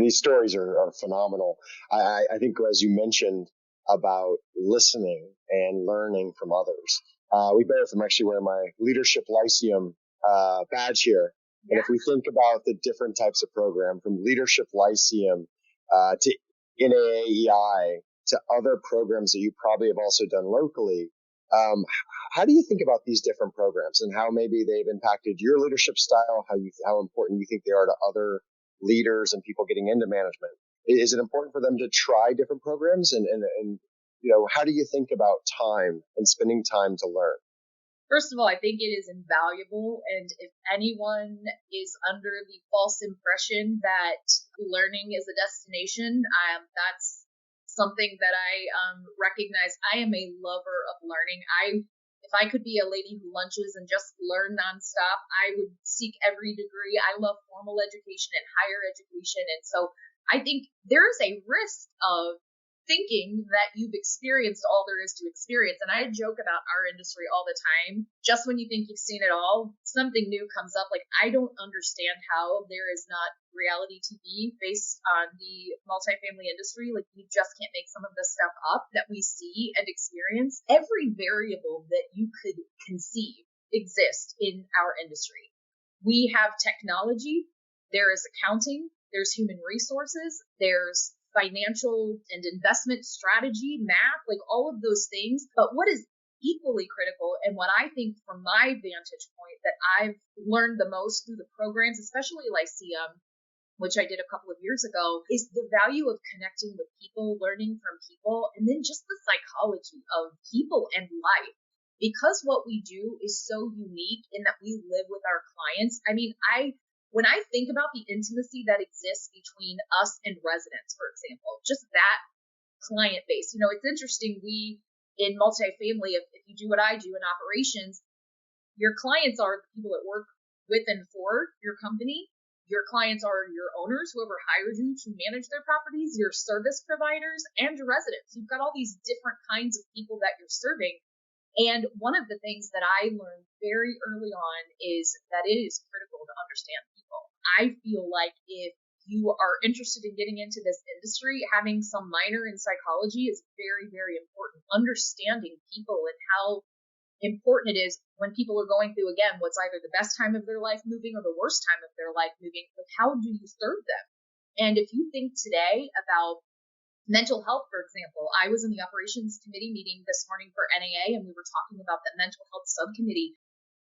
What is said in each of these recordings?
these stories are phenomenal. I think, as you mentioned about listening and learning from others, we both, I'm actually wearing my Leadership Lyceum badge here. And if we think about the different types of program, from Leadership Lyceum to NAAEI to other programs that you probably have also done locally, how do you think about these different programs and how maybe they've impacted your leadership style, how important you think they are to other leaders and people getting into management? Is it important for them to try different programs? And how do you think about time and spending time to learn? First of all, I think it is invaluable. And if anyone is under the false impression that learning is a destination, that's something that I recognize. I am a lover of learning. If I could be a lady who lunches and just learn nonstop, I would seek every degree. I love formal education and higher education. And so I think there is a risk of thinking that you've experienced all there is to experience. And I joke about our industry all the time. Just when you think you've seen it all, something new comes up. Like, I don't understand how there is not reality TV based on the multifamily industry. Like, you just can't make some of the stuff up that we see and experience. Every variable that you could conceive exists in our industry. We have technology, there is accounting, there's human resources, there's financial and investment strategy, math, like all of those things. But what is equally critical, and what I think from my vantage point that I've learned the most through the programs, especially Lyceum, which I did a couple of years ago, is the value of connecting with people, learning from people, and then just the psychology of people and life. Because what we do is so unique in that we live with our clients. I mean, when I think about the intimacy that exists between us and residents, for example, just that client base, it's interesting. We in multifamily, if you do what I do in operations, your clients are the people that work with and for your company. Your clients are your owners, whoever hired you to manage their properties, your service providers, and your residents. You've got all these different kinds of people that you're serving. And one of the things that I learned very early on is that it is critical to understand people. I feel like if you are interested in getting into this industry, having some minor in psychology is very, very important. Understanding people and how important it is when people are going through, again, what's either the best time of their life moving or the worst time of their life moving. Like, how do you serve them? And if you think today about mental health, for example, I was in the operations committee meeting this morning for NAA, and we were talking about the mental health subcommittee.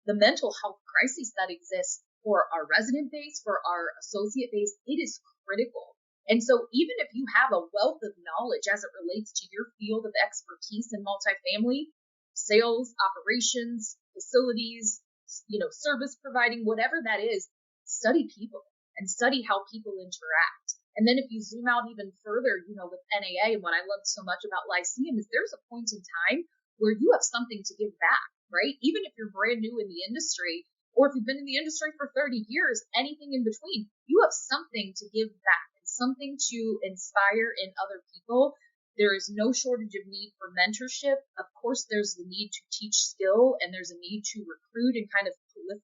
The mental health crisis that exists for our resident base, for our associate base, it is critical. And so even if you have a wealth of knowledge as it relates to your field of expertise in multifamily, sales, operations, facilities, service providing, whatever that is, study people and study how people interact. And then if you zoom out even further, with NAA, and what I loved so much about Lyceum is there's a point in time where you have something to give back, right? Even if you're brand new in the industry, or if you've been in the industry for 30 years, anything in between, you have something to give back and something to inspire in other people. There is no shortage of need for mentorship. Of course, there's the need to teach skill, and there's a need to recruit and kind of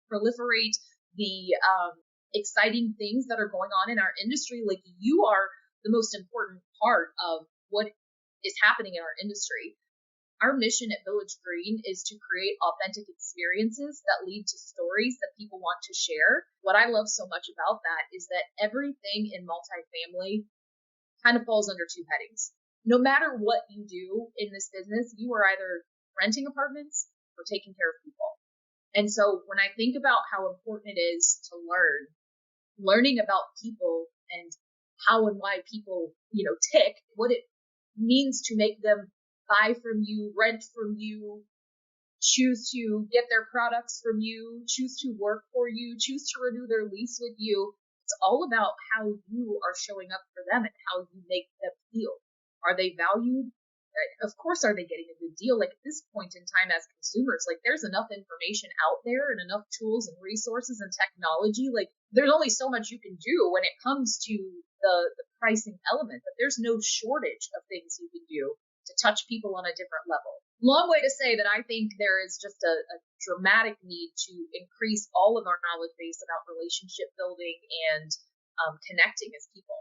proliferate the exciting things that are going on in our industry. Like, you are the most important part of what is happening in our industry. Our mission at Village Green is to create authentic experiences that lead to stories that people want to share. What I love so much about that is that everything in multifamily kind of falls under two headings. No matter what you do in this business, you are either renting apartments or taking care of people. And so when I think about how important it is to learning about people and how and why people, tick, what it means to make them buy from you, rent from you, choose to get their products from you, choose to work for you, choose to renew their lease with you. It's all about how you are showing up for them and how you make them feel. Are they valued? Of course, are they getting a good deal? Like, at this point in time as consumers, like, there's enough information out there and enough tools and resources and technology. Like, there's only so much you can do when it comes to the pricing element, but there's no shortage of things you can do to touch people on a different level. Long way to say that I think there is just a dramatic need to increase all of our knowledge base about relationship building and connecting as people.